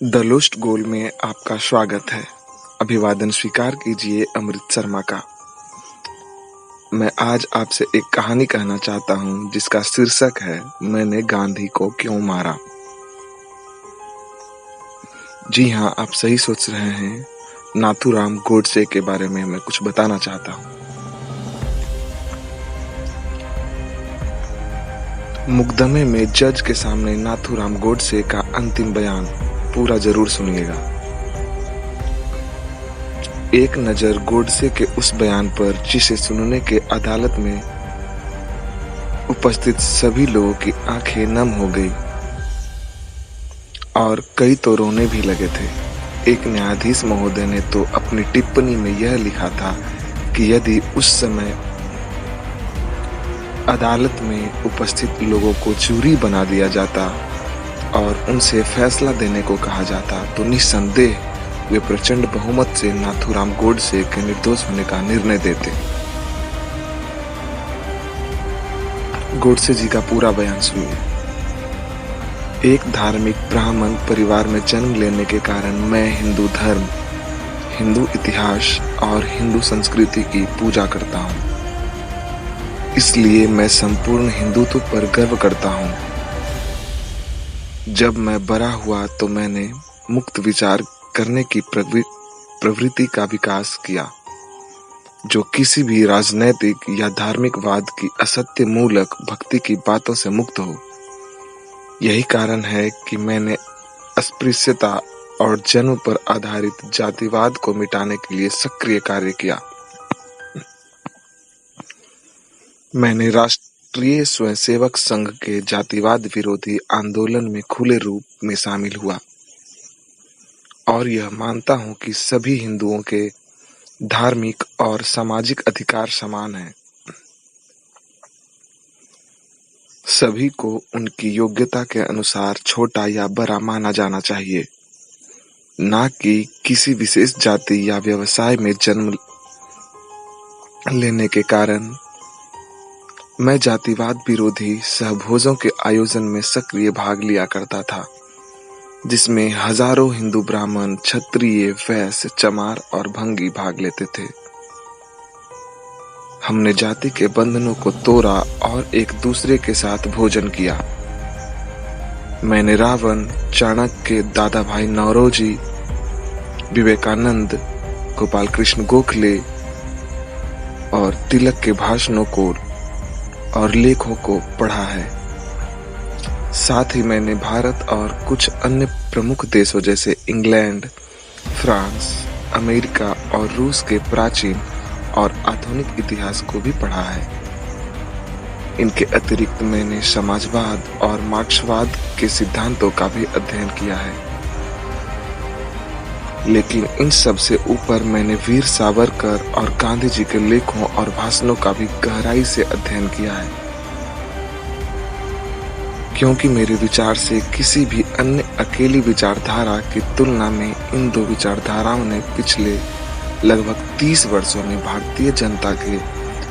The lost गोल में आपका स्वागत है। अभिवादन स्वीकार कीजिए अमृत शर्मा का। मैं आज आपसे एक कहानी कहना चाहता हूँ जिसका शीर्षक है मैंने गांधी को क्यों मारा। जी हाँ, आप सही सोच रहे हैं, नाथूराम गोडसे के बारे में मैं कुछ बताना चाहता हूँ। मुकदमे में जज के सामने नाथूराम गोडसे का अंतिम बयान पूरा जरूर सुनिएगा। एक नजर गोडसे के उस बयान पर जिसे सुनने के अदालत में उपस्थित सभी लोगों की आंखें नम हो गई और कई तो रोने भी लगे थे। एक न्यायाधीश महोदय ने तो अपनी टिप्पणी में यह लिखा था कि यदि उस समय अदालत में उपस्थित लोगों को जूरी बना दिया जाता और उनसे फैसला देने को कहा जाता तो निस्संदेह वे प्रचंड बहुमत से नाथूराम गोडसे के निर्दोष होने का निर्णय देते। गोडसे जी का पूरा बयान सुनिए। एक धार्मिक ब्राह्मण परिवार में जन्म लेने के कारण मैं हिंदू धर्म, हिंदू इतिहास और हिंदू संस्कृति की पूजा करता हूँ। इसलिए मैं संपूर्ण हिंदुत्व पर गर्व करता हूँ। जब मैं बड़ा हुआ तो मैंने मुक्त विचार करने की प्रवृत्ति का विकास किया, जो किसी भी राजनैतिक या धार्मिकवाद की असत्य मूलक भक्ति की बातों से मुक्त हो। यही कारण है कि मैंने अस्पृश्यता और जन्म पर आधारित जातिवाद को मिटाने के लिए सक्रिय कार्य किया। मैंने राष्ट्रीय स्वयंसेवक संघ के जातिवाद विरोधी आंदोलन में खुले रूप में शामिल हुआ और यह मानता हूं कि सभी हिंदुओं के धार्मिक और सामाजिक अधिकार समान हैं। सभी को उनकी योग्यता के अनुसार छोटा या बड़ा माना जाना चाहिए, ना कि किसी विशेष जाति या व्यवसाय में जन्म लेने के कारण। मैं जातिवाद विरोधी सहभोजों के आयोजन में सक्रिय भाग लिया करता था, जिसमें हजारों हिंदू ब्राह्मण, क्षत्रिय, वैश्य, चमार और भंगी भाग लेते थे। हमने जाति के बंधनों को तोड़ा और एक दूसरे के साथ भोजन किया। मैंने रावण, चाणक्य, दादा भाई नौरोजी, विवेकानंद, गोपाल कृष्ण गोखले और तिलक के भाषणों को और लेखों को पढ़ा है। साथ ही मैंने भारत और कुछ अन्य प्रमुख देशों जैसे इंग्लैंड, फ्रांस, अमेरिका और रूस के प्राचीन और आधुनिक इतिहास को भी पढ़ा है। इनके अतिरिक्त मैंने समाजवाद और मार्क्सवाद के सिद्धांतों का भी अध्ययन किया है। लेकिन इन सब से ऊपर मैंने वीर सावरकर और गांधी जी के लेखों और भाषणों का भी गहराई से अध्ययन किया है, क्योंकि मेरे विचार से किसी भी अन्य अकेली विचारधारा की तुलना में इन दो विचारधाराओं ने पिछले लगभग 30 वर्षों में भारतीय जनता के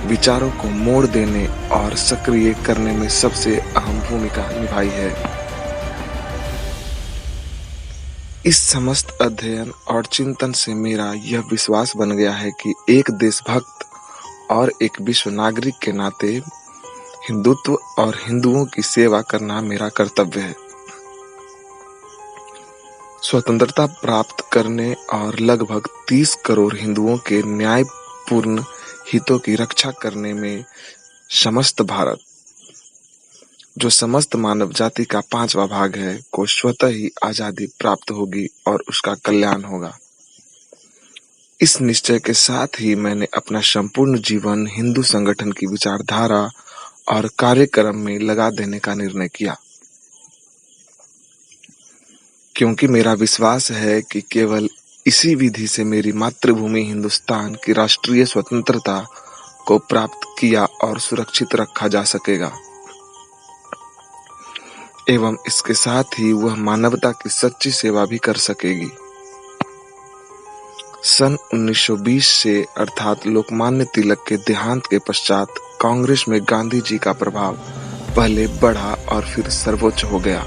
विचारों को मोड़ देने और सक्रिय करने में सबसे अहम भूमिका निभाई है। इस समस्त अध्ययन और चिंतन से मेरा यह विश्वास बन गया है कि एक देशभक्त और एक विश्व नागरिक के नाते हिंदुत्व और हिंदुओं की सेवा करना मेरा कर्तव्य है। स्वतंत्रता प्राप्त करने और लगभग 30 करोड़ हिंदुओं के न्यायपूर्ण हितों की रक्षा करने में समस्त भारत, जो समस्त मानव जाति का 5वां भाग है, को स्वतः ही आजादी प्राप्त होगी और उसका कल्याण होगा। इस निश्चय के साथ ही मैंने अपना संपूर्ण जीवन हिंदू संगठन की विचारधारा और कार्यक्रम में लगा देने का निर्णय किया, क्योंकि मेरा विश्वास है कि केवल इसी विधि से मेरी मातृभूमि हिंदुस्तान की राष्ट्रीय स्वतंत्रता को प्राप्त किया और सुरक्षित रखा जा सकेगा, एवं इसके साथ ही वह मानवता की सच्ची सेवा भी कर सकेगी। सन 1920 से अर्थात लोकमान्य तिलक के देहांत के पश्चात कांग्रेस में गांधी जी का प्रभाव पहले बढ़ा और फिर सर्वोच्च हो गया।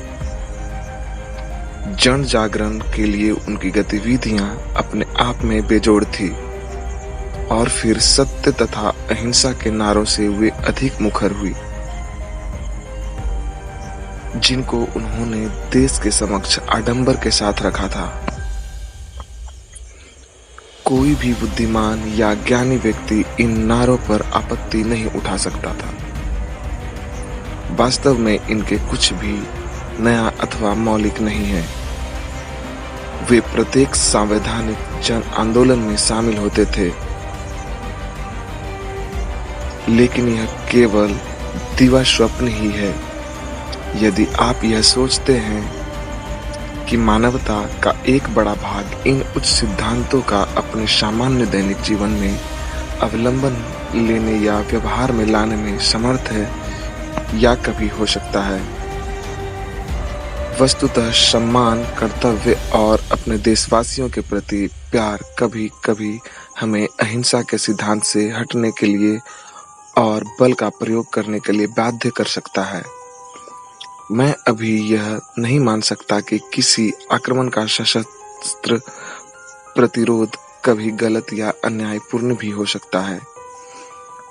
जन जागरण के लिए उनकी गतिविधियां अपने आप में बेजोड़ थी और फिर सत्य तथा अहिंसा के नारों से वे अधिक मुखर हुई, जिनको उन्होंने देश के समक्ष आडंबर के साथ रखा था। कोई भी बुद्धिमान या ज्ञानी व्यक्ति इन नारों पर आपत्ति नहीं उठा सकता था। वास्तव में इनके कुछ भी नया अथवा मौलिक नहीं है। वे प्रत्येक संवैधानिक जन आंदोलन में शामिल होते थे, लेकिन यह केवल दिवा स्वप्न ही है। यदि आप यह सोचते हैं कि मानवता का एक बड़ा भाग इन उच्च सिद्धांतों का अपने सामान्य दैनिक जीवन में अवलंबन लेने या व्यवहार में लाने में समर्थ है, या कभी हो सकता है। वस्तुतः सम्मान, कर्तव्य और अपने देशवासियों के प्रति प्यार कभी कभी हमें अहिंसा के सिद्धांत से हटने के लिए और बल का प्रयोग करने के लिए बाध्य कर सकता है। मैं अभी यह नहीं मान सकता कि किसी आक्रमण का सशस्त्र प्रतिरोध कभी गलत या अन्यायपूर्ण भी हो सकता है।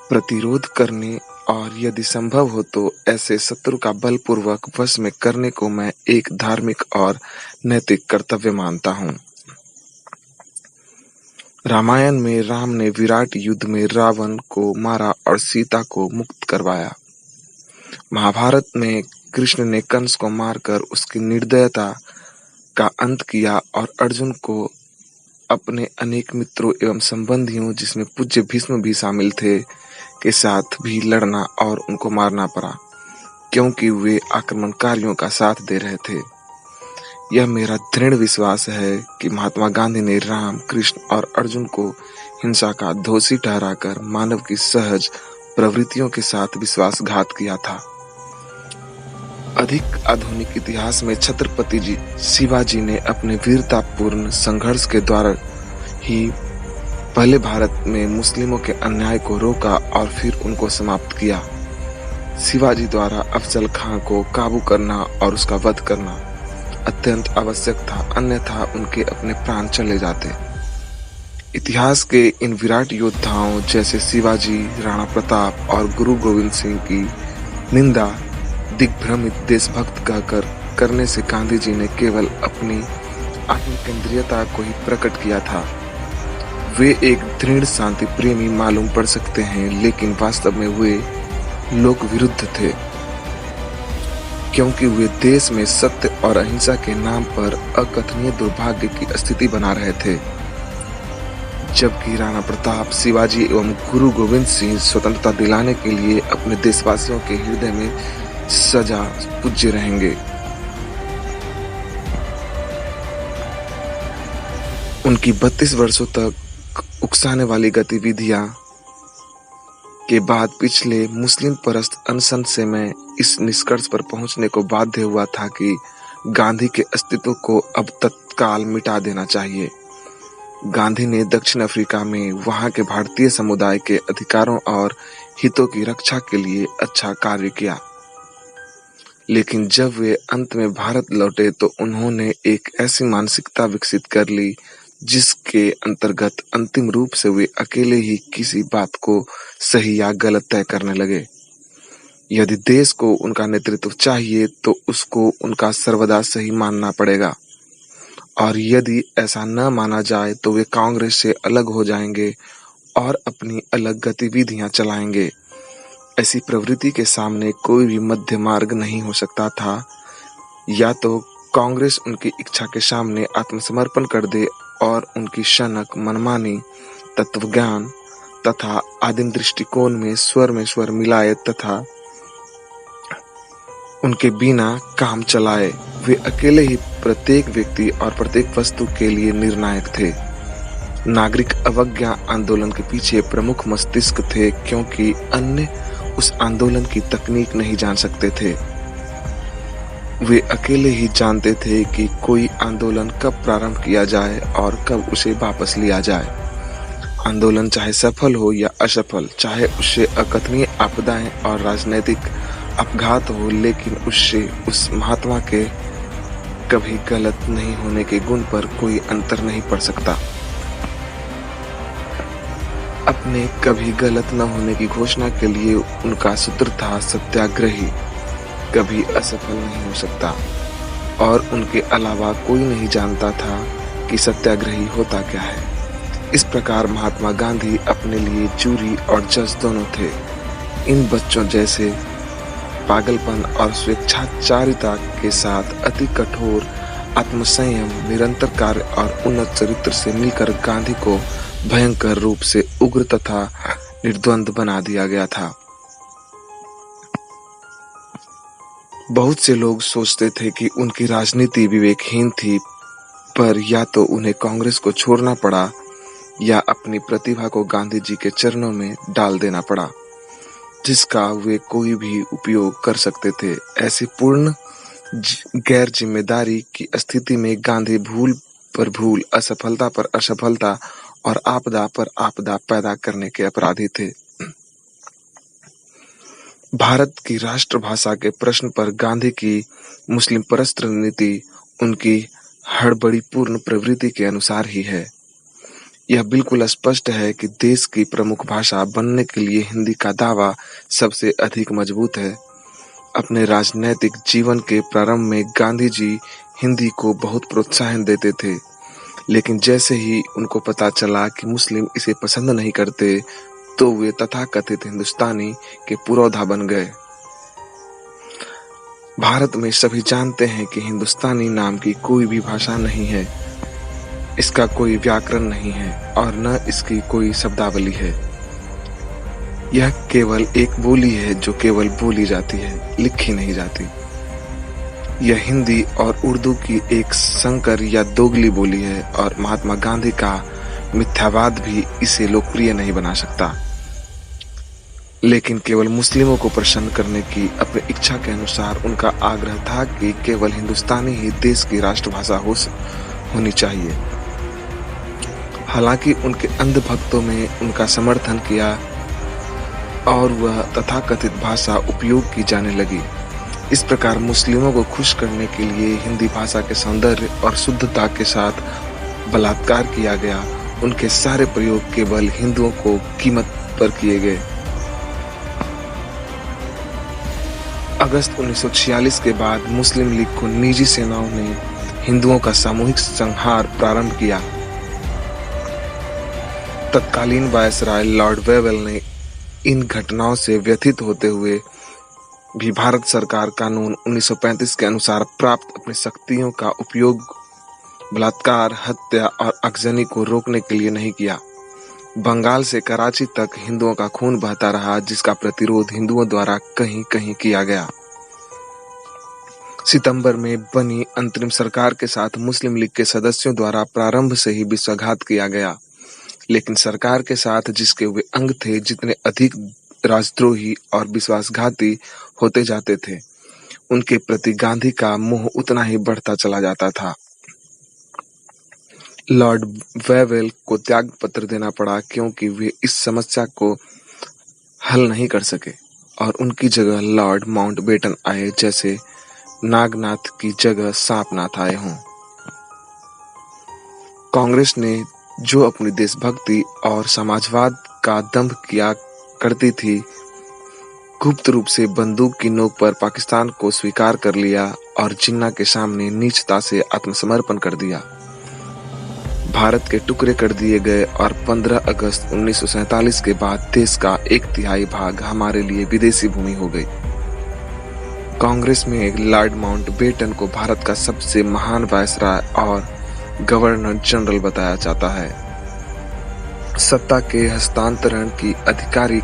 प्रतिरोध करने और यदि संभव हो तो ऐसे शत्रु का बलपूर्वक वश में करने को मैं एक धार्मिक और नैतिक कर्तव्य मानता हूँ। रामायण में राम ने विराट युद्ध में रावण को मारा और सीता को मुक्त करवाया। महाभारत में कृष्ण ने कंस को मारकर उसकी निर्दयता का अंत किया और अर्जुन को अपने अनेक मित्रों एवं संबंधियों, जिसमें पूज्य भीष्म भी शामिल थे, के साथ भी लड़ना और उनको मारना पड़ा, क्योंकि वे आक्रमणकारियों का साथ दे रहे थे। यह मेरा दृढ़ विश्वास है कि महात्मा गांधी ने राम, कृष्ण और अर्जुन को हिंसा का दोषी ठहराकर मानव की सहज प्रवृत्तियों के साथ विश्वासघात किया था। अधिक आधुनिक इतिहास में छत्रपति शिवाजी ने अपने वीरतापूर्ण संघर्ष के द्वारा ही पहले भारत में मुस्लिमों के अन्याय को रोका और फिर उनको समाप्त किया। शिवाजी द्वारा अफजल खां को काबू करना और उसका वध करना अत्यंत आवश्यक था, अन्यथा उनके अपने प्राण चले जाते। इतिहास के इन विराट योद्धाओं जैसे शिवाजी, राणा प्रताप और गुरु गोविंद सिंह की निंदा दिग्भ्रमित देशभक्त कहकर करने से गांधी जी ने केवल अपनी आत्मकेंद्रियता को ही प्रकट किया था। वे एक दृढ़ शांति प्रेमी मालूम पड़ सकते हैं, लेकिन वास्तव में वे लोक विरुद्ध थे, क्योंकि वे देश में सत्य और अहिंसा के नाम पर अकथनीय दुर्भाग्य की स्थिति बना रहे थे, जबकि राणा प्रताप, शिवाजी एवं गुरु गोविंद सिंह स्वतंत्रता दिलाने के लिए अपने देशवासियों के हृदय में सजा पूज्य रहेंगे। उनकी 32 वर्षों तक उकसाने वाली गतिविधियां के बाद पिछले मुस्लिम परस्त अनशन से मैं इस निष्कर्ष पर पहुंचने को बाध्य हुआ था कि गांधी के अस्तित्व को अब तत्काल मिटा देना चाहिए। गांधी ने दक्षिण अफ्रीका में वहां के भारतीय समुदाय के अधिकारों और हितों की रक्षा के लिए अच्छा कार्य किया, लेकिन जब वे अंत में भारत लौटे तो उन्होंने एक ऐसी मानसिकता विकसित कर ली जिसके अंतर्गत अंतिम रूप से वे अकेले ही किसी बात को सही या गलत तय करने लगे। यदि देश को उनका नेतृत्व चाहिए तो उसको उनका सर्वदा सही मानना पड़ेगा, और यदि ऐसा न माना जाए तो वे कांग्रेस से अलग हो जाएंगे और अपनी अलग गतिविधियां चलाएंगे। ऐसी प्रवृत्ति के सामने कोई भी मध्य मार्ग नहीं हो सकता था। या तो कांग्रेस उनकी इच्छा के सामने आत्मसमर्पण कर दे और उनकी शनक, मनमानी, तत्वज्ञान तथा आदिम दृष्टिकोण में स्वर मिलाए तथा उनके बिना काम चलाए। वे अकेले ही प्रत्येक व्यक्ति और प्रत्येक वस्तु के लिए निर्णायक थे। नागरिक अवज्ञा आंदोलन के पीछे प्रमुख मस्तिष्क थे, क्योंकि अन्य उस आंदोलन की तकनीक नहीं जान सकते थे। वे अकेले ही जानते थे कि कोई आंदोलन कब प्रारंभ किया जाए और कब उसे वापस लिया जाए। आंदोलन चाहे सफल हो या असफल, चाहे उससे अकथनीय आपदाएं और राजनीतिक अपघात हो, लेकिन उससे उस महात्मा के कभी गलत नहीं होने के गुण पर कोई अंतर नहीं पड़ सकता। अपने कभी गलत न होने की घोषणा के लिए उनका सूत्र था सत्याग्रही कभी असफल नहीं हो सकता, और उनके अलावा कोई नहीं जानता था कि सत्याग्रही होता क्या है। इस प्रकार महात्मा गांधी अपने लिए जूरी और जज दोनों थे। इन बच्चों जैसे पागलपन और स्वेच्छाचारिता के साथ अति कठोर आत्मसंयम, निरंतर कार्य और उन्नत चरित्र से मिलकर गांधी को भयंकर रूप से उग्र तथा निर्द्वंद बना दिया गया था। बहुत से लोग सोचते थे कि उनकी राजनीति विवेकहीन थी, पर या तो उन्हें कांग्रेस को छोड़ना पड़ा या अपनी प्रतिभा को गांधी जी के चरणों में डाल देना पड़ा, जिसका वे कोई भी उपयोग कर सकते थे। ऐसी पूर्ण गैर जिम्मेदारी की स्थिति में गांधी भूल पर भूल, असफलता पर असफलता और आपदा पर आपदा पैदा करने के अपराधी थे। भारत की राष्ट्रभाषा के प्रश्न पर गांधी की मुस्लिम परस्त नीति उनकी हड़बड़ीपूर्ण प्रवृत्ति के अनुसार ही है। यह बिल्कुल स्पष्ट है कि देश की प्रमुख भाषा बनने के लिए हिंदी का दावा सबसे अधिक मजबूत है। अपने राजनैतिक जीवन के प्रारंभ में गांधी जी हिंदी को बहुत प्रोत्साहन देते थे, लेकिन जैसे ही उनको पता चला कि मुस्लिम इसे पसंद नहीं करते, तो वे तथाकथित हिंदुस्तानी के पुरोधा बन गए। भारत में सभी जानते हैं कि हिंदुस्तानी नाम की कोई भी भाषा नहीं है, इसका कोई व्याकरण नहीं है और न इसकी कोई शब्दावली है। यह केवल एक बोली है जो केवल बोली जाती है, लिखी नहीं जाती। यह हिंदी और उर्दू की एक संकर या दोगली बोली है, और महात्मा गांधी का मिथ्यावाद भी इसे लोकप्रिय नहीं बना सकता। लेकिन केवल मुस्लिमों को प्रसन्न करने की अपनी इच्छा के अनुसार उनका आग्रह था कि केवल हिंदुस्तानी ही देश की राष्ट्रभाषा होनी चाहिए। हालांकि उनके अंध भक्तों में उनका समर्थन किया और वह तथाकथित भाषा उपयोग की जाने लगी। इस प्रकार मुस्लिमों को खुश करने के लिए हिंदी भाषा के सौंदर्य और शुद्धता के साथ बलात्कार किया गया। उनके सारे प्रयोग केवल हिंदुओं को कीमत पर किए गए। अगस्त 1946 के बाद मुस्लिम लीग को निजी सेनाओं ने हिंदुओं का सामूहिक संहार प्रारंभ किया। तत्कालीन वायसराय लॉर्ड वेवेल ने इन घटनाओं से व्यथित होते हुए भी भारत सरकार कानून 1935 के अनुसार प्राप्त अपनी शक्तियों का उपयोग बलात्कार, हत्या और आगजनी को रोकने के लिए नहीं किया। बंगाल से कराची तक हिंदुओं का खून बहता रहा, जिसका प्रतिरोध हिंदुओं द्वारा कहीं कहीं किया गया। सितंबर में बनी अंतरिम सरकार के साथ मुस्लिम लीग के सदस्यों द्वारा प्रारंभ से ही विश्वासघात किया गया, लेकिन सरकार के साथ जिसके वे अंग थे, जितने अधिक राजद्रोही और विश्वासघाती होते जाते थे, उनके प्रति गांधी का मोह उतना ही बढ़ता चला जाता था। लॉर्ड वेवेल को त्याग पत्र देना पड़ा, क्योंकि वे इस समस्या को हल नहीं कर सके और उनकी जगह लॉर्ड माउंटबेटन आए, जैसे नागनाथ की जगह सांपनाथ आए हों। कांग्रेस ने जो अपनी देशभक्ति और समाजवाद का दंभ किया करती थी, गुप्त रूप से बंदूक की नोक पर पाकिस्तान को स्वीकार कर लिया और जिन्ना के सामने नीचता से आत्मसमर्पण कर दिया। भारत के टुकड़े कर दिए गए और 15 अगस्त 1947 के बाद देश का 1/3 भाग हमारे लिए विदेशी भूमि हो गई। कांग्रेस में लॉर्ड माउंटबेटन को भारत का सबसे महान वायसराय और गवर्नर जनरल बताया जाता है। सत्ता के हस्तांतरण की आधिकारिक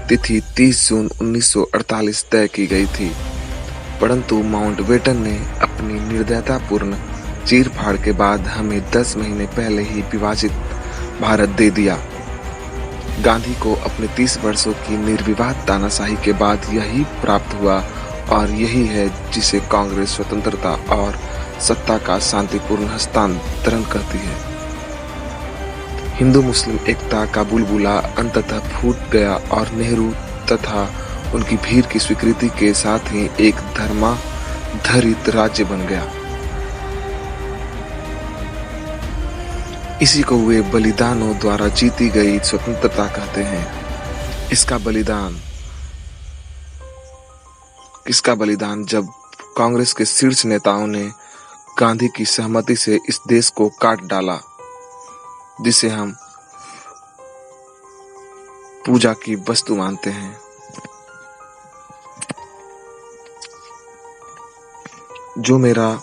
तिथि 30 जून 1948 तय की गई थी, परंतु माउंटबेटन ने अपनी निर्दयतापूर्ण चीर-फाड़ के बाद हमें 10 महीने पहले ही विभाजित भारत दे दिया। गांधी को अपने 30 वर्षों की निर्विवाद तानाशाही के बाद यही प्राप्त हुआ, और यही है जिसे कांग्रेस स्वतंत्रता और सत्ता का शांतिपूर्ण हस्तांतरण कहती है। हिंदू मुस्लिम एकता का बुलबुला अंततः फूट गया और नेहरू तथा उनकी भीड़ की स्वीकृति के साथ ही एक धर्माधारित राज्य बन गया। इसी को वे बलिदानों द्वारा जीती गई स्वतंत्रता कहते हैं। किसका बलिदान जब कांग्रेस के शीर्ष नेताओं ने गांधी की सहमति से इस देश को काट डाला, जिसे हम पूजा की वस्तु मानते हैं। जो मेरा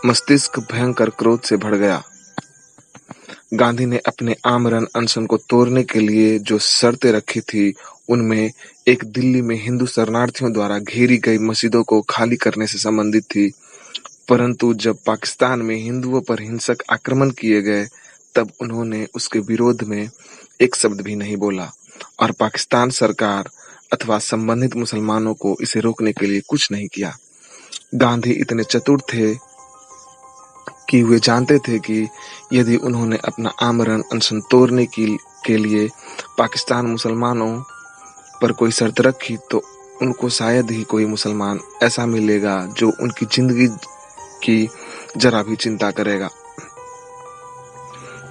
मस्तिष्क भयंकर क्रोध से भर गया। गांधी ने अपने आमरण अनशन को तोड़ने के लिए जो शर्तें रखी थी, उनमें एक दिल्ली में हिंदू शरणार्थियों द्वारा घेरी गई मस्जिदों को खाली करने से संबंधित थी। परंतु जब पाकिस्तान में हिंदुओं पर हिंसक आक्रमण किए गए, तब उन्होंने उसके विरोध में एक शब्द भी नहीं बोला और पाकिस्तान सरकार अथवा संबंधित मुसलमानों को इसे रोकने के लिए कुछ नहीं किया। गांधी इतने चतुर थे कि वे जानते थे कि यदि उन्होंने अपना आमरण अनशन तोड़ने के लिए पाकिस्तान मुसलमानों पर कोई शर्त रखी, तो उनको शायद ही कोई मुसलमान ऐसा मिलेगा जो उनकी जिंदगी की जरा भी चिंता करेगा,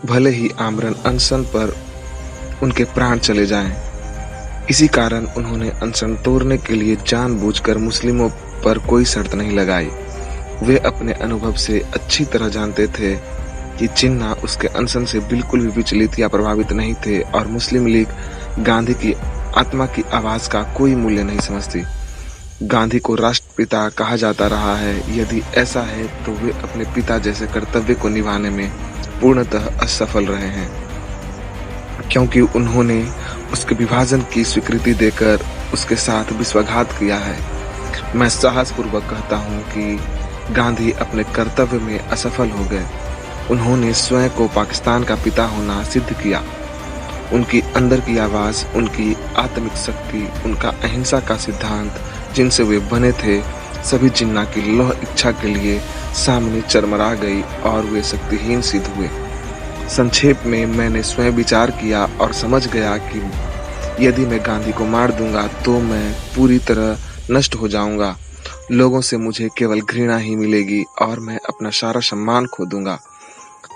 भले ही आमरण अनशन पर उनके प्राण चले जाएं। इसी कारण उन्होंने अनशन तोड़ने के लिए जानबूझकर मुस्लिमों पर कोई शर्त नहीं लगाई। वे अपने अनुभव से अच्छी तरह जानते थे कि जिन्ना उसके अनशन से बिल्कुल भी विचलित या प्रभावित नहीं थे और मुस्लिम लीग गांधी की आत्मा की आवाज का कोई मूल्य नहीं समझती। गांधी को राष्ट्रपिता कहा जाता रहा है। यदि ऐसा है तो वे अपने पिता जैसे कर्तव्य को निभाने में पूर्णतः असफल रहे हैं, क्योंकि उन्होंने उसके विभाजन की स्वीकृति देकर उसके साथ विश्वासघात किया है। मैं साहसपूर्वक कहता हूं कि गांधी अपने कर्तव्य में असफल हो गए। उन्होंने स्वयं को पाकिस्तान का पिता होना सिद्ध किया। उनकी अंदर की आवाज, उनकी आत्मिक शक्ति, उनका अहिंसा का सिद्धांत, जिनसे वे बने थे, सभी जिन्ना की लौह इच्छा के लिए सामने चरमरा गई और वे शक्तिहीन सिद्ध हुए। संक्षेप में मैंने स्वयं विचार किया और समझ गया कि यदि मैं गांधी को मार दूंगा तो मैं पूरी तरह नष्ट हो जाऊंगा। लोगों से मुझे केवल घृणा ही मिलेगी और मैं अपना सारा सम्मान खो दूंगा,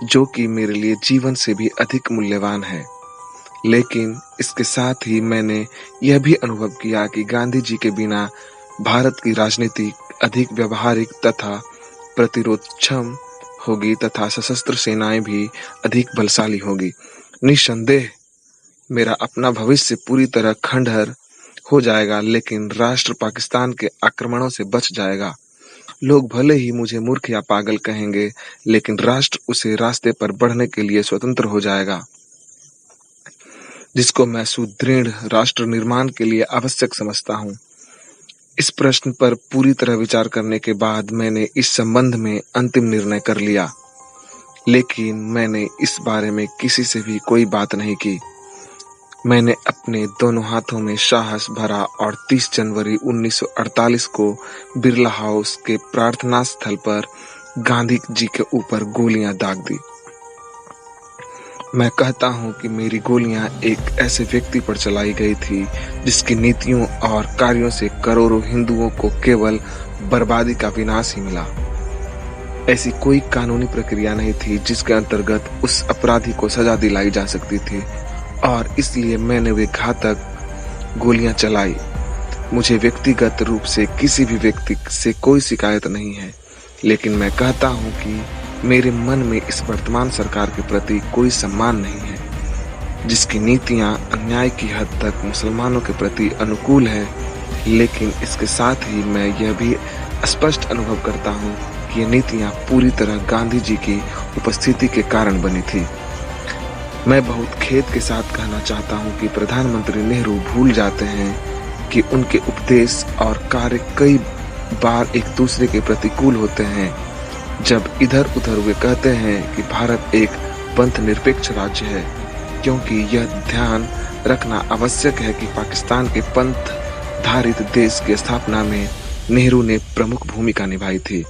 जो कि मेरे लिए जीवन से भी अधिक मूल्यवान है। लेकिन इसके साथ ही मैंने यह भी अनुभव किया कि गांधी जी के बिना भारत की राजनीति अधिक व्यावहारिक तथा प्रतिरोधक्षम होगी तथा सशस्त्र सेनाएं भी अधिक बलशाली होगी। निस्संदेह मेरा अपना भविष्य पूरी तरह खंडहर हो जाएगा, लेकिन राष्ट्र पाकिस्तान के आक्रमणों से बच जाएगा। लोग भले ही मुझे मूर्ख या पागल कहेंगे, लेकिन राष्ट्र उसे रास्ते पर बढ़ने के लिए स्वतंत्र हो जाएगा, जिसको मैं सुदृढ़ राष्ट्र निर्माण के लिए आवश्यक समझता हूँ। इस प्रश्न पर पूरी तरह विचार करने के बाद मैंने इस संबंध में अंतिम निर्णय कर लिया, लेकिन मैंने इस बारे में किसी से भी कोई बात नहीं की। मैंने अपने दोनों हाथों में साहस भरा और 30 जनवरी 1948 को बिरला हाउस के प्रार्थना स्थल पर गांधी जी के ऊपर गोलियां दाग दी। मैं कहता हूं कि मेरी गोलियां एक ऐसे व्यक्ति पर चलाई गई थी जिसकी नीतियों और कार्यों से करोड़ों हिंदुओं को केवल बर्बादी का विनाश ही मिला। ऐसी कोई कानूनी प्रक्रिया नहीं थी जिसके अंतर्गत उस अपराधी को सजा दिलाई जा सकती थी, और इसलिए मैंने वे घातक गोलियां चलाई। मुझे व्यक्तिगत रूप से किसी भी व्यक्ति से कोई शिकायत नहीं है, लेकिन मैं कहता हूं कि मेरे मन में इस वर्तमान सरकार के प्रति कोई सम्मान नहीं है, जिसकी नीतियां अन्याय की हद तक मुसलमानों के प्रति अनुकूल है। लेकिन इसके साथ ही मैं यह भी स्पष्ट अनुभव करता हूं कि ये नीतियां पूरी तरह गांधी जी की उपस्थिति के कारण बनी थी। मैं बहुत खेद के साथ कहना चाहता हूं कि प्रधानमंत्री नेहरू भूल जाते हैं कि उनके उपदेश और कार्य कई बार एक दूसरे के प्रतिकूल होते हैं। जब इधर उधर वे कहते हैं कि भारत एक पंथ निरपेक्ष राज्य है, क्योंकि यह ध्यान रखना आवश्यक है कि पाकिस्तान के पंथ धारित देश की स्थापना में नेहरू ने प्रमुख भूमिका निभाई थी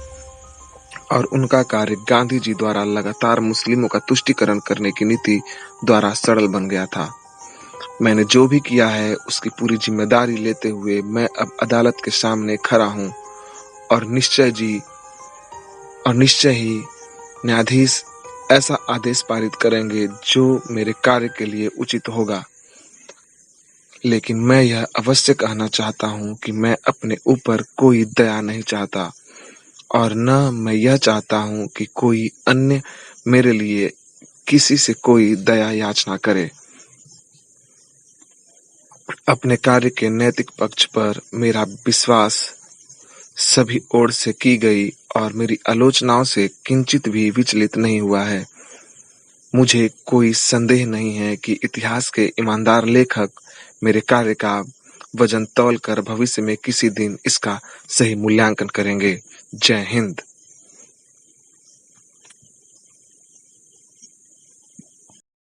और उनका कार्य गांधी जी द्वारा लगातार मुस्लिमों का तुष्टीकरण करने की नीति द्वारा सरल बन गया था। मैंने जो भी किया है उसकी पूरी जिम्मेदारी लेते हुए मैं अब अदालत के सामने खड़ा हूं और निश्चय ही न्यायाधीश ऐसा आदेश पारित करेंगे जो मेरे कार्य के लिए उचित होगा। लेकिन मैं यह अवश्य कहना चाहता हूँ कि मैं अपने ऊपर कोई दया नहीं चाहता, और न मैं यह चाहता हूँ कि कोई अन्य मेरे लिए किसी से कोई दया याचना करे। अपने कार्य के नैतिक पक्ष पर मेरा विश्वास सभी ओर से की गई और मेरी आलोचनाओं से किंचित भी विचलित नहीं हुआ है। मुझे कोई संदेह नहीं है कि इतिहास के ईमानदार लेखक मेरे कार्य का वजन तौल कर भविष्य में किसी दिन इसका सही मूल्यांकन करेंगे। जय हिंद।